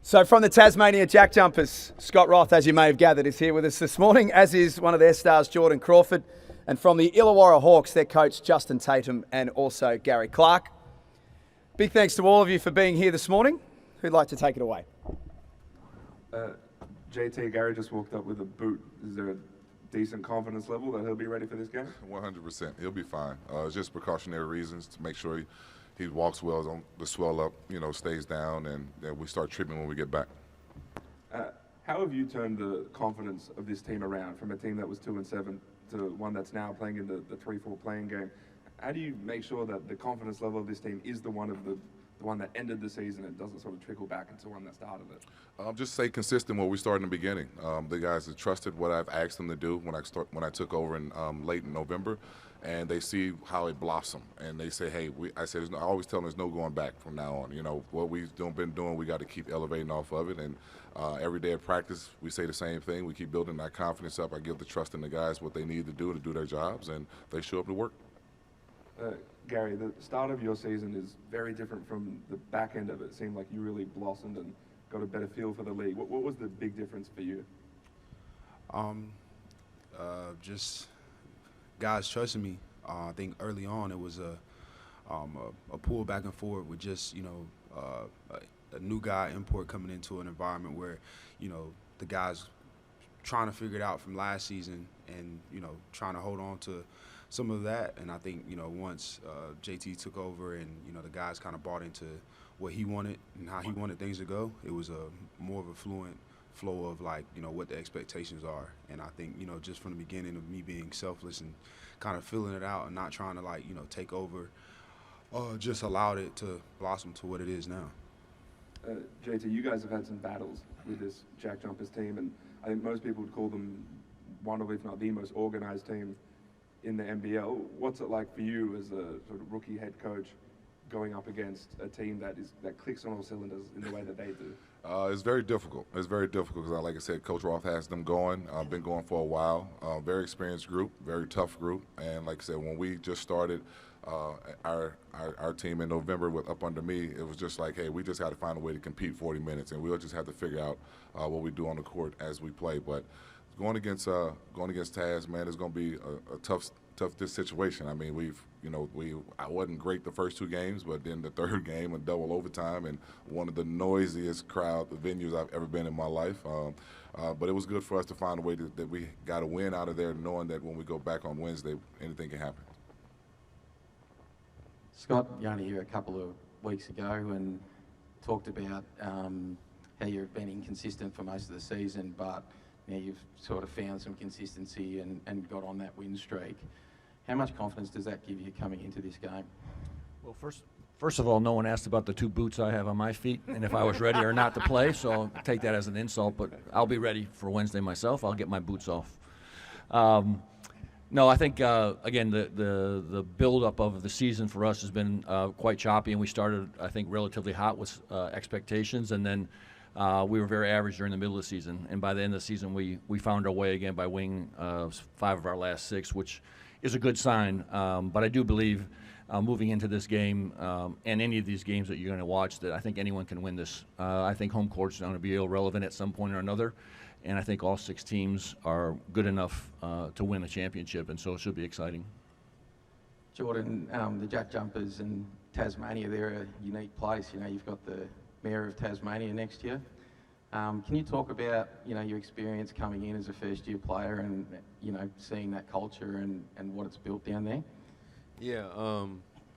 So from the Tasmania Jack Jumpers, Scott Roth, as you may have gathered, is here with us this morning, as is one of their stars, Jordan Crawford. And from the Illawarra Hawks, their coach, Justin Tatum, and also Gary Clark. Big thanks to all of you for being here this morning. Who'd like to take it away? JT, Gary just walked up with a boot. Is there a decent confidence level that he'll be ready for this game? 100%. He'll be fine. It's just precautionary reasons to make sure he walks well, don't the swell up, stays down, and then we start treatment when we get back. How have you turned the confidence of this team around from a team that was 2-7 to one that's now playing in the 3-4 playing game? How do you make sure that the confidence level of this team is the one that ended the season and doesn't sort of trickle back into one that started it? Just stay consistent what we started in the beginning. The guys have trusted what I've asked them to do when I took over in late in November, and they see how it blossomed. And they say, hey, I always tell them there's no going back from now on. What we've been doing, we got to keep elevating off of it. And every day of practice, we say the same thing. We keep building that confidence up. I give the trust in the guys what they need to do their jobs, and they show up to work. Gary, the start of your season is very different from the back end of it. It seemed like you really blossomed and got a better feel for the league. What was the big difference for you? Just guys trusting me. I think early on it was a pull back and forward with just a new guy import coming into an environment where the guys trying to figure it out from last season and trying to hold on to some of that. And I think once JT took over and the guys kind of bought into what he wanted and how he wanted things to go, it was a more of a fluent flow of what the expectations are. And I think just from the beginning of me being selfless and kind of filling it out and not trying to take over, just allowed it to blossom to what it is now. JT, you guys have had some battles with this Jack Jumpers team, and I think most people would call them one of, if not the most organized team in the NBL. What's it like for you as a sort of rookie head coach going up against a team that clicks on all cylinders in the way that they do? It's very difficult. It's very difficult because, like I said, Coach Roth has them going. Been going for a while. Very experienced group, very tough group. And like I said, when we just started our team in November with up under me, it was just like, hey, we just got to find a way to compete 40 minutes, and we'll just have to figure out what we do on the court as we play. But going against Taz, man, it's going to be a tough situation. I mean, I wasn't great the first two games, but then the third game in double overtime and one of the noisiest crowd, the venues I've ever been in my life. But it was good for us to find a way that we got a win out of there, knowing that when we go back on Wednesday, anything can happen. Scott, you only here a couple of weeks ago and talked about how you've been inconsistent for most of the season, but you've sort of found some consistency and got on that win streak. How much confidence does that give you coming into this game? Well, first of all, no one asked about the two boots I have on my feet and if I was ready or not to play, so I'll take that as an insult, but I'll be ready for Wednesday myself. I'll get my boots off. No, I think, again, the build-up of the season for us has been quite choppy, and we started, I think, relatively hot with expectations, and then we were very average during the middle of the season. And by the end of the season, we found our way again by winning 5 of our last 6, which is a good sign. But I do believe moving into this game and any of these games that you're going to watch that I think anyone can win this. I think home court's going to be irrelevant at some point or another. And I think all 6 teams are good enough to win a championship, and so it should be exciting. Jordan, the Jack Jumpers and Tasmania, they're a unique place. You've got the Mayor of Tasmania next year. Can you talk about, your experience coming in as a first-year player and, seeing that culture and what it's built down there? Yeah,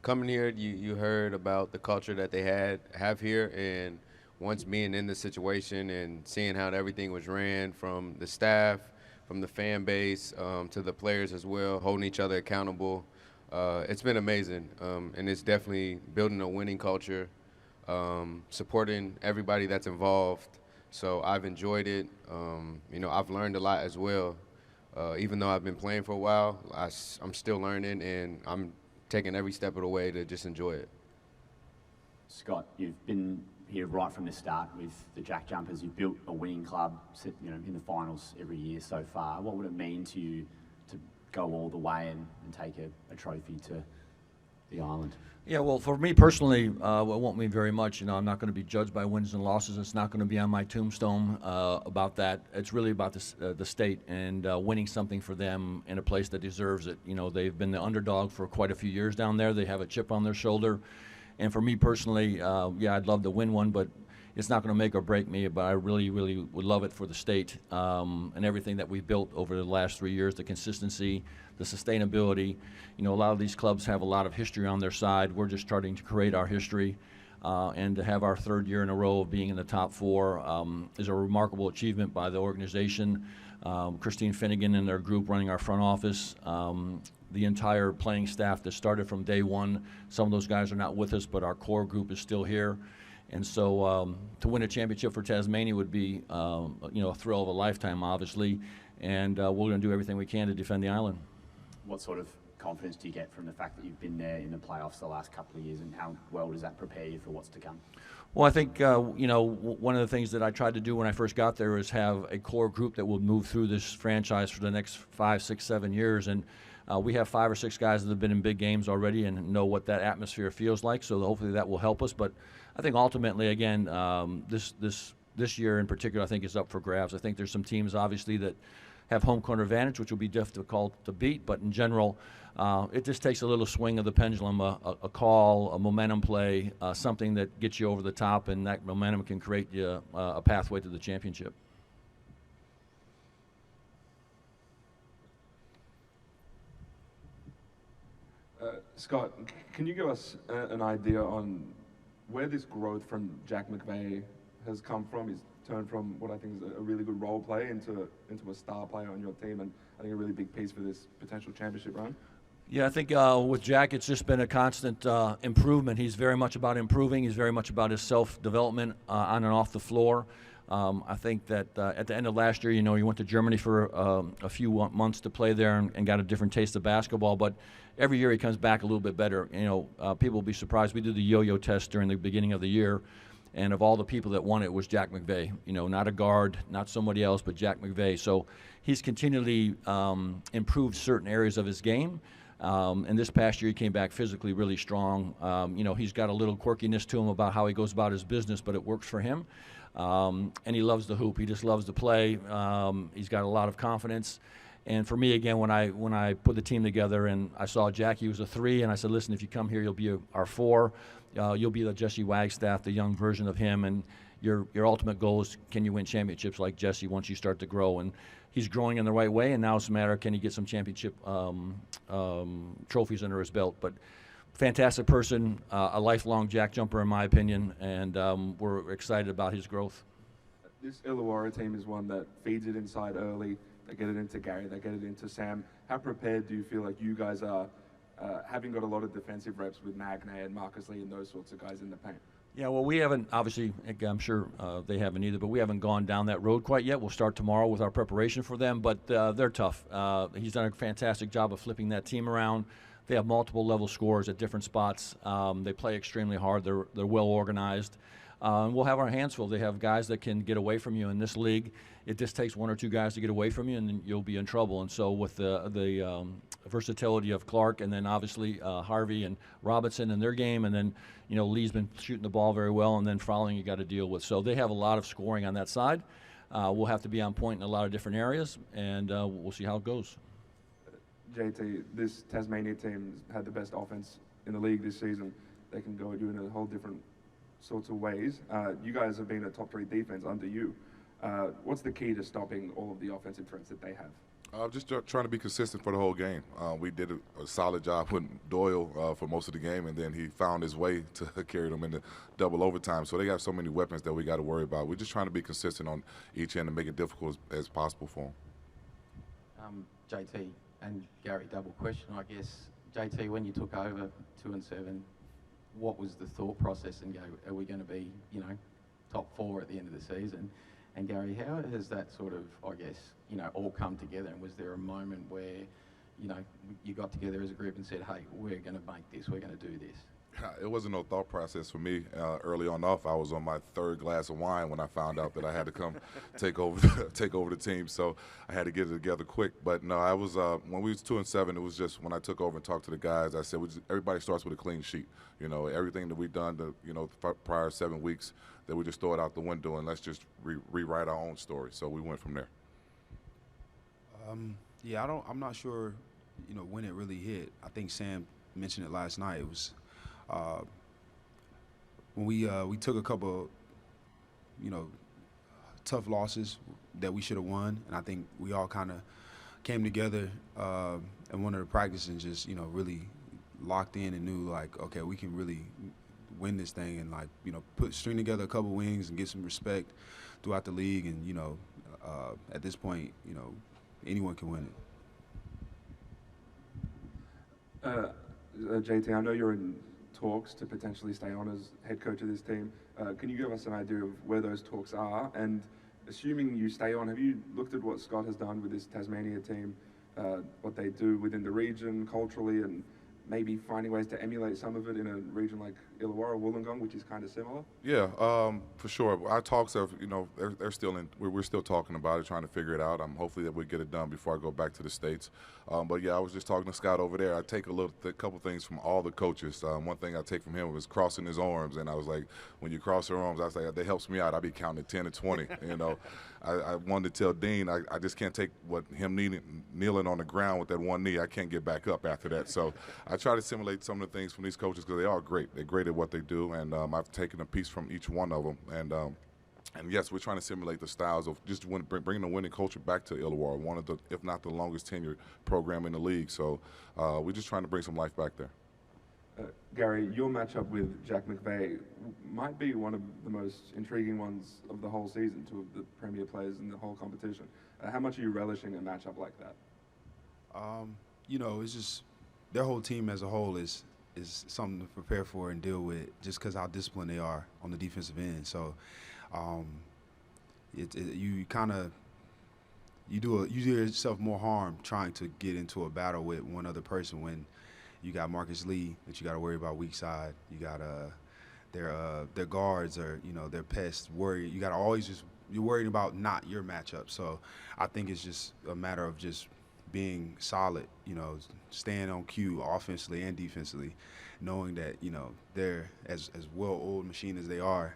coming here, you heard about the culture that they have here, and once being in the situation and seeing how everything was ran from the staff, from the fan base, to the players as well, holding each other accountable, it's been amazing. And it's definitely building a winning culture, supporting everybody that's involved. So I've enjoyed it. I've learned a lot as well. Even though I've been playing for a while, I'm still learning, and I'm taking every step of the way to just enjoy it. Scott, you've been here right from the start with the Jack Jumpers. You've built a winning club, in the finals every year so far. What would it mean to you to go all the way and take a trophy to the island? Yeah, well, for me personally, it won't mean very much. You know, I'm not going to be judged by wins and losses. It's not going to be on my tombstone about that. It's really about the state and winning something for them in a place that deserves it. You know, they've been the underdog for quite a few years down there. They have a chip on their shoulder. And for me personally, yeah, I'd love to win one, but it's not going to make or break me. But I really, really would love it for the state and everything that we've built over the last 3 years, the consistency, the sustainability. You know, a lot of these clubs have a lot of history on their side. We're just starting to create our history. And to have our third year in a row of being in the top four is a remarkable achievement by the organization. Christine Finnegan and their group running our front office, the entire playing staff that started from day one. Some of those guys are not with us, but our core group is still here. And so to win a championship for Tasmania would be, you know, a thrill of a lifetime, obviously. And we're going to do everything we can to defend the island. What sort of confidence do you get from the fact that you've been there in the playoffs the last couple of years, and how well does that prepare you for what's to come? Well, I think, you know, one of the things that I tried to do when I first got there is have a core group that will move through this franchise for the next 5, 6, 7 years. And we have 5 or 6 guys that have been in big games already and know what that atmosphere feels like. So hopefully that will help us. But I think ultimately, again, this year in particular, I think is up for grabs. I think there's some teams, obviously, that have home court advantage, which will be difficult to beat. But in general, it just takes a little swing of the pendulum, a call, a momentum play, something that gets you over the top, and that momentum can create you a pathway to the championship. Scott, can you give us an idea on where this growth from Jack McVeigh has come from? He's turned from what I think is a really good role player into a star player on your team, and I think a really big piece for this potential championship run. Yeah, I think with Jack, it's just been a constant improvement. He's very much about improving. He's very much about his self-development on and off the floor. I think that at the end of last year, you know, he went to Germany for a few months to play there and got a different taste of basketball. But every year he comes back a little bit better. You know, people will be surprised. We do the yo-yo test during the beginning of the year, and of all the people that won it was Jack McVeigh. You know, not a guard, not somebody else, but Jack McVeigh. So he's continually improved certain areas of his game. And this past year he came back physically really strong. You know, he's got a little quirkiness to him about how he goes about his business, but it works for him. And he loves the hoop. He just loves to play. He's got a lot of confidence. And for me, again, when I put the team together and I saw Jackie was a 3, and I said, listen, if you come here, you'll be our 4. You'll be the Jesse Wagstaff, the young version of him. And your ultimate goal is, can you win championships like Jesse once you start to grow? And he's growing in the right way, and now it's a matter of can he get some championship trophies under his belt. But fantastic person, a lifelong Jack jumper in my opinion, and we're excited about his growth. This Illawarra team is one that feeds it inside early. They get it into Gary, they get it into Sam. How prepared do you feel like you guys are, having got a lot of defensive reps with Magnay and Marcus Lee and those sorts of guys in the paint? Yeah, well, we haven't, obviously, I'm sure they haven't either, but we haven't gone down that road quite yet. We'll start tomorrow with our preparation for them, but they're tough. He's done a fantastic job of flipping that team around. They have multiple level scorers at different spots. They play extremely hard. They're well organized. And we'll have our hands full. They have guys that can get away from you in this league. It just takes 1 or 2 guys to get away from you, and then you'll be in trouble. And so with the versatility of Clark, and then obviously Harvey and Robinson in their game, and then Lee's been shooting the ball very well, and then fouling you got to deal with. So they have a lot of scoring on that side. We'll have to be on point in a lot of different areas, and we'll see how it goes. JT, this Tasmania team had the best offense in the league this season. They can go do it in a whole different sorts of ways. You guys have been a top 3 defense under you. What's the key to stopping all of the offensive threats that they have? Just trying to be consistent for the whole game. We did a solid job with Doyle for most of the game, and then he found his way to carry them into double overtime. So they got so many weapons that we got to worry about. We're just trying to be consistent on each end and make it difficult as possible for them. JT and Gary, double question, I guess. JT, when you took over 2-7, what was the thought process? And are we going to be, top 4 at the end of the season? And Gary, how has that sort of, I guess, all come together? And was there a moment where, you got together as a group and said, hey, we're going to make this, we're going to do this? It wasn't no thought process for me. Early on off, I was on my third glass of wine when I found out that I had to come take over the team. So I had to get it together quick. But no, I was when we was 2-7. It was just when I took over and talked to the guys. I said, everybody starts with a clean sheet. You know, everything that we've done the prior 7 weeks, that we just throw it out the window and let's just rewrite our own story. So we went from there. Yeah, I'm not sure, when it really hit. I think Sam mentioned it last night. It was when we took a couple, tough losses that we should have won, and I think we all kind of came together in one of the practices and just really locked in and knew like, okay, we can really win this thing and string together a couple wins and get some respect throughout the league, and at this point, anyone can win it. JT, I know you're in talks to potentially stay on as head coach of this team. Can you give us an idea of where those talks are? And assuming you stay on, have you looked at what Scott has done with this Tasmania team, what they do within the region culturally, and maybe finding ways to emulate some of it in a region like Illawarra, Wollongong, which is kind of similar? Yeah, for sure. Our talks have, they're still in. We're still talking about it, trying to figure it out. Hopefully that we get it done before I go back to the States. But yeah, I was just talking to Scott over there. I take a couple things from all the coaches. One thing I take from him was crossing his arms, and I was like, when you cross your arms, I was like, that helps me out. I be counting 10 to 20. I wanted to tell Dean, I just can't take what him kneeling on the ground with that one knee. I can't get back up after that. So I try to simulate some of the things from these coaches because they are great. They're great at what they do, and I've taken a piece from each one of them. And yes, we're trying to simulate the styles of just bringing the winning culture back to Illawarra, one of the, if not the longest tenured program in the league. So we're just trying to bring some life back there. Gary, your matchup with Jack McVeigh might be one of the most intriguing ones of the whole season, two of the premier players in the whole competition. How much are you relishing a matchup like that? It's just their whole team as a whole is something to prepare for and deal with, just because how disciplined they are on the defensive end. So you do yourself more harm trying to get into a battle with one other person when you got Marcus Lee that you got to worry about weak side. You got their guards are their pests. You got to always you're worried about not your matchup. So I think it's just a matter of just being solid, staying on cue offensively and defensively, knowing that they're as well-oiled machine as they are.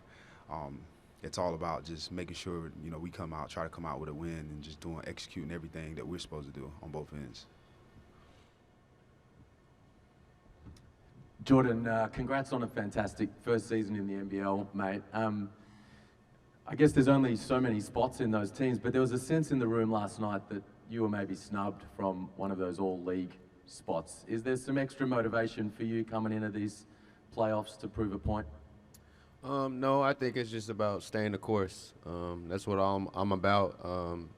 It's all about just making sure we try to come out with a win and just executing everything that we're supposed to do on both ends. Jordan, congrats on a fantastic first season in the NBL, mate. I guess there's only so many spots in those teams, but there was a sense in the room last night that you were maybe snubbed from one of those all-league spots. Is there some extra motivation for you coming into these playoffs to prove a point? No, I think it's just about staying the course. That's what I'm about,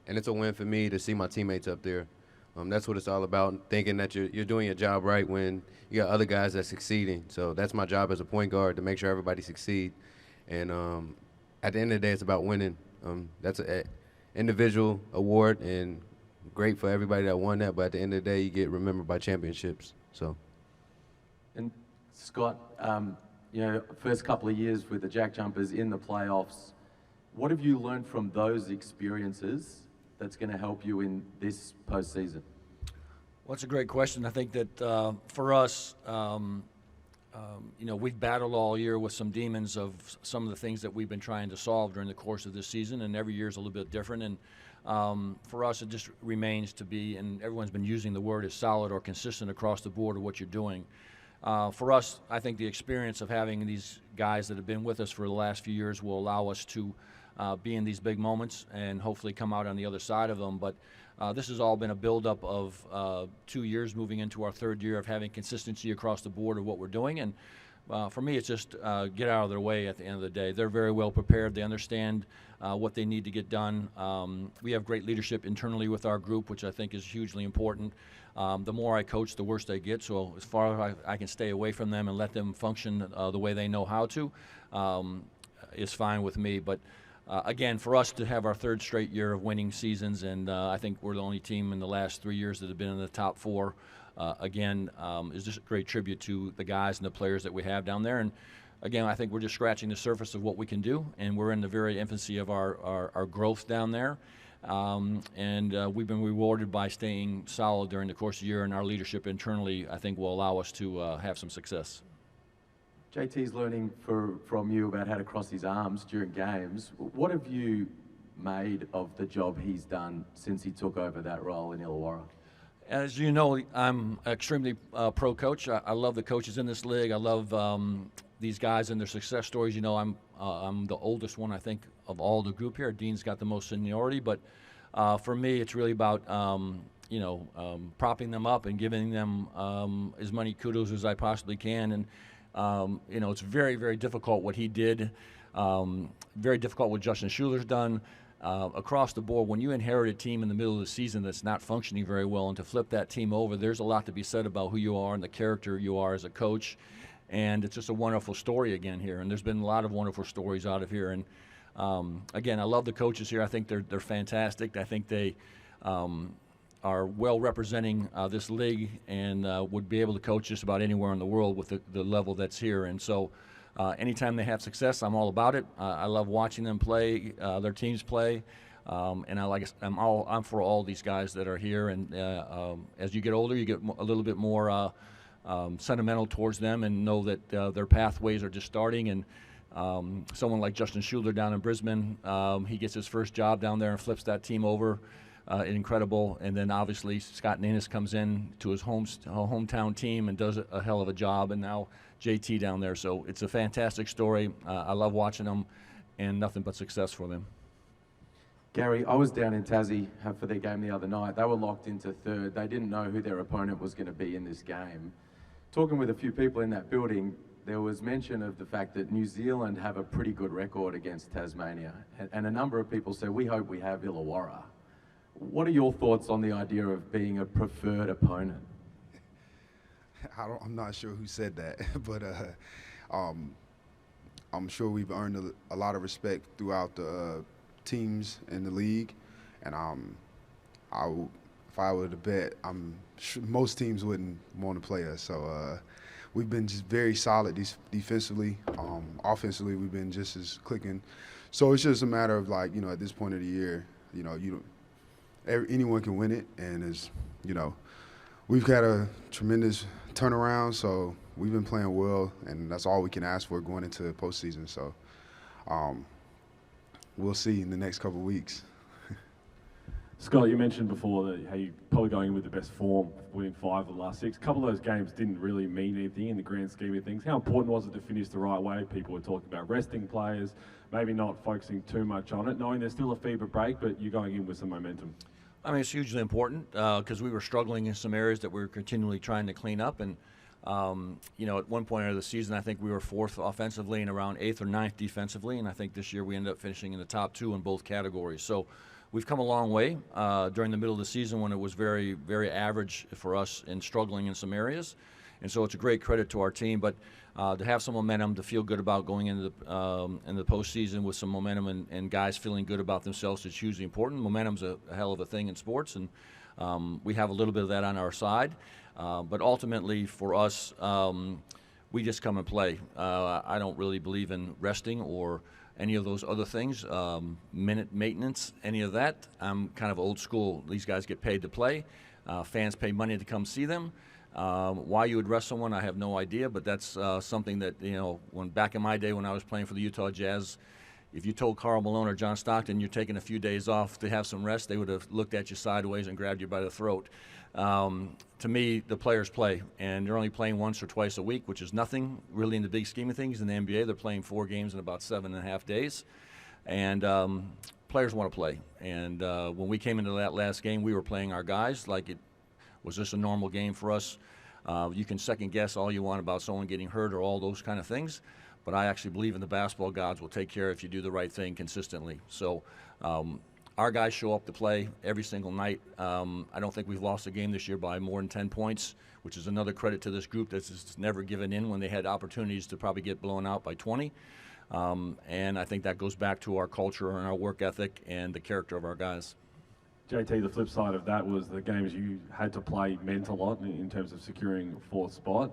and it's a win for me to see my teammates up there. That's what it's all about, thinking that you're doing your job right when you got other guys that's succeeding. So that's my job as a point guard, to make sure everybody succeed. And at the end of the day, it's about winning. That's an individual award and great for everybody that won that, but at the end of the day, you get remembered by championships. So. And Scott, first couple of years with the Jack Jumpers in the playoffs, what have you learned from those experiences that's going to help you in this postseason? Well, that's a great question. I think that for us, we've battled all year with some demons of some of the things that we've been trying to solve during the course of this season, and every year is a little bit different. And for us, it just remains to be, and everyone's been using the word, is solid or consistent across the board of what you're doing. For us, I think the experience of having these guys that have been with us for the last few years will allow us to be in these big moments and hopefully come out on the other side of them. But this has all been a buildup of 2 years moving into our third year of having consistency across the board of what we're doing. And for me, it's just get out of their way at the end of the day. They're very well prepared. They understand what they need to get done. We have great leadership internally with our group, which I think is hugely important. The more I coach, the worse they get. So as far as I can stay away from them and let them function the way they know how to, is fine with me. But again, for us to have our third straight year of winning seasons, and I think we're the only team in the last 3 years that have been in the top four again, is just a great tribute to the guys and the players that we have down there. And again, I think we're just scratching the surface of what we can do, and we're in the very infancy of our growth down there. We've been rewarded by staying solid during the course of the year, and our leadership internally, I think, will allow us to have some success. JT's learning from you about how to cross his arms during games. What have you made of the job he's done since he took over that role in Illawarra? As you know, I'm extremely pro coach. I love the coaches in this league. I love these guys and their success stories. You know, I'm the oldest one, I think, of all the group here. Dean's got the most seniority, but for me, it's really about propping them up and giving them as many kudos as I possibly can. And it's very, very difficult what he did. Very difficult what Justin Schuler's done. Across the board, when you inherit a team in the middle of the season that's not functioning very well, and to flip that team over, there's a lot to be said about who you are and the character you are as a coach. And it's just a wonderful story again here. And there's been a lot of wonderful stories out of here. And again, I love the coaches here. I think they're fantastic. I think they are well representing this league and would be able to coach just about anywhere in the world with the level that's here. And so anytime they have success, I'm all about it. I love watching them play, their teams play. And I'm for all these guys that are here. And as you get older, you get a little bit more sentimental towards them and know that their pathways are just starting. And someone like Justin Schuler down in Brisbane, he gets his first job down there and flips that team over. Incredible. And then obviously Scott Nanis comes in to his hometown team and does a hell of a job. And now JT down there. So it's a fantastic story. I love watching them, and nothing but success for them. Gary, I was down in Tassie for their game the other night. They were locked into third. They didn't know who their opponent was going to be in this game. Talking with a few people in that building, there was mention of the fact that New Zealand have a pretty good record against Tasmania. And a number of people said, we hope we have Illawarra. What are your thoughts on the idea of being a preferred opponent? I'm not sure who said that, but I'm sure we've earned a lot of respect throughout the teams in the league. And if I were to bet, I'm sure most teams wouldn't want to play us. So we've been just very solid defensively. Offensively, we've been just as clicking. So it's just a matter of, like, at this point of the year, anyone can win it. And we've got a tremendous turnaround. So we've been playing well, and that's all we can ask for going into the postseason. So we'll see in the next couple of weeks. Scott, you mentioned before that how you're probably going in with the best form, winning 5 of the last 6. A couple of those games didn't really mean anything in the grand scheme of things. How important was it to finish the right way? People were talking about resting players, maybe not focusing too much on it, knowing there's still a FIBA break, but you're going in with some momentum. I mean, it's hugely important because we were struggling in some areas that we were continually trying to clean up. And, at one point of the season, I think we were 4th offensively and around 8th or 9th defensively. And I think this year we ended up finishing in the top 2 in both categories. So we've come a long way during the middle of the season when it was very, very average for us and struggling in some areas. And so it's a great credit to our team. But to have some momentum, to feel good about going into the postseason with some momentum and guys feeling good about themselves is hugely important. Momentum's a hell of a thing in sports, and we have a little bit of that on our side. But ultimately, for us, we just come and play. I don't really believe in resting or any of those other things, minute maintenance, any of that. I'm kind of old school. These guys get paid to play. Fans pay money to come see them. Why you would rest someone, I have no idea, but that's something that, when back in my day when I was playing for the Utah Jazz, if you told Karl Malone or John Stockton you're taking a few days off to have some rest, they would have looked at you sideways and grabbed you by the throat. To me, the players play, and they're only playing once or twice a week, which is nothing really in the big scheme of things. In the NBA, they're playing 4 games in about 7.5 days, and players want to play. And when we came into that last game, we were playing our guys like it was just a normal game for us. You can second guess all you want about someone getting hurt or all those kind of things, but I actually believe in the basketball gods will take care if you do the right thing consistently. So our guys show up to play every single night. I don't think we've lost a game this year by more than 10 points, which is another credit to this group that's just never given in when they had opportunities to probably get blown out by 20. And I think that goes back to our culture and our work ethic and the character of our guys. JT, the flip side of that was the games you had to play meant a lot in terms of securing a fourth spot.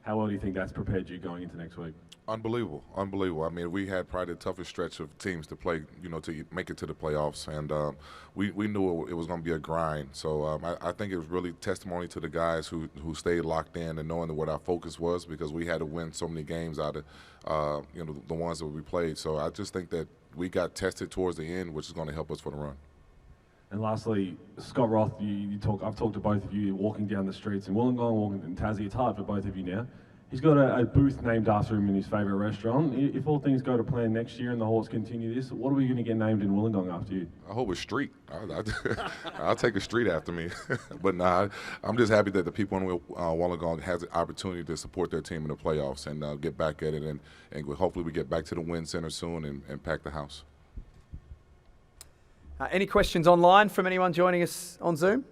How well do you think that's prepared you going into next week? Unbelievable, unbelievable. I mean, we had probably the toughest stretch of teams to play, to make it to the playoffs, and we knew it was going to be a grind. So I think it was really testimony to the guys who stayed locked in and knowing what our focus was, because we had to win so many games out of the ones that we played. So I just think that we got tested towards the end, which is going to help us for the run. And lastly, Scott Roth, I've talked to both of you walking down the streets in Wollongong, walking in Tassie. It's hard for both of you now. He's got a booth named after him in his favourite restaurant. If all things go to plan next year and the Hawks continue this, what are we going to get named in Wollongong after you? I hope it's Street. I'll take a street after me. But nah, I'm just happy that the people in Wollongong has the opportunity to support their team in the playoffs and get back at it. And hopefully we get back to the Win Center soon and pack the house. Any questions online from anyone joining us on Zoom?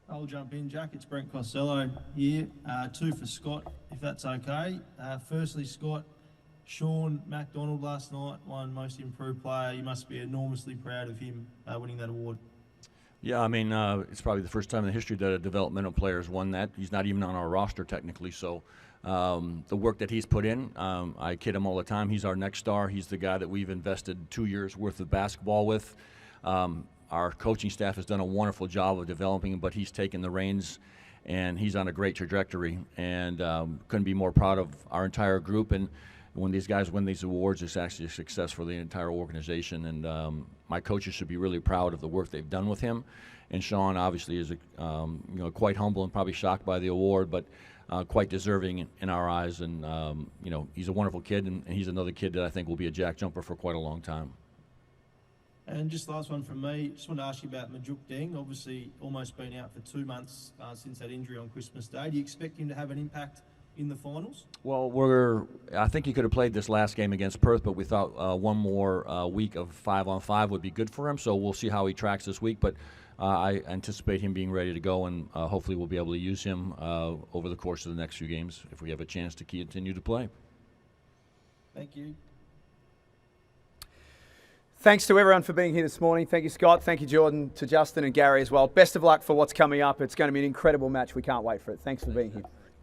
I'll jump in, Jack. It's Brent Costello here. Two for Scott, if that's okay. Firstly, Scott, Sean McDonald last night won Most Improved Player. You must be enormously proud of him winning that award. Yeah, I mean, it's probably the first time in the history that a developmental player has won that. He's not even on our roster technically, so the work that he's put in, I kid him all the time. He's our next star. He's the guy that we've invested 2 years worth of basketball with. Our coaching staff has done a wonderful job of developing him, but he's taken the reins, and he's on a great trajectory, and couldn't be more proud of our entire group. And when these guys win these awards, it's actually a success for the entire organization, and my coaches should be really proud of the work they've done with him. And Sean obviously is quite humble and probably shocked by the award, but quite deserving in our eyes. And he's a wonderful kid, and he's another kid that I think will be a Jack Jumper for quite a long time. And just last one from me, just want to ask you about Majuk Deng. Obviously almost been out for 2 months since that injury on Christmas Day. Do you expect him to have an impact in the finals? Well, I think he could have played this last game against Perth, but we thought one more week of 5-on-5 would be good for him, so we'll see how he tracks this week. But I anticipate him being ready to go, and hopefully we'll be able to use him over the course of the next few games if we have a chance to continue to play. Thank you. Thanks to everyone for being here this morning. Thank you, Scott. Thank you, Jordan, to Justin and Gary as well. Best of luck for what's coming up. It's going to be an incredible match. We can't wait for it. Thanks for being here.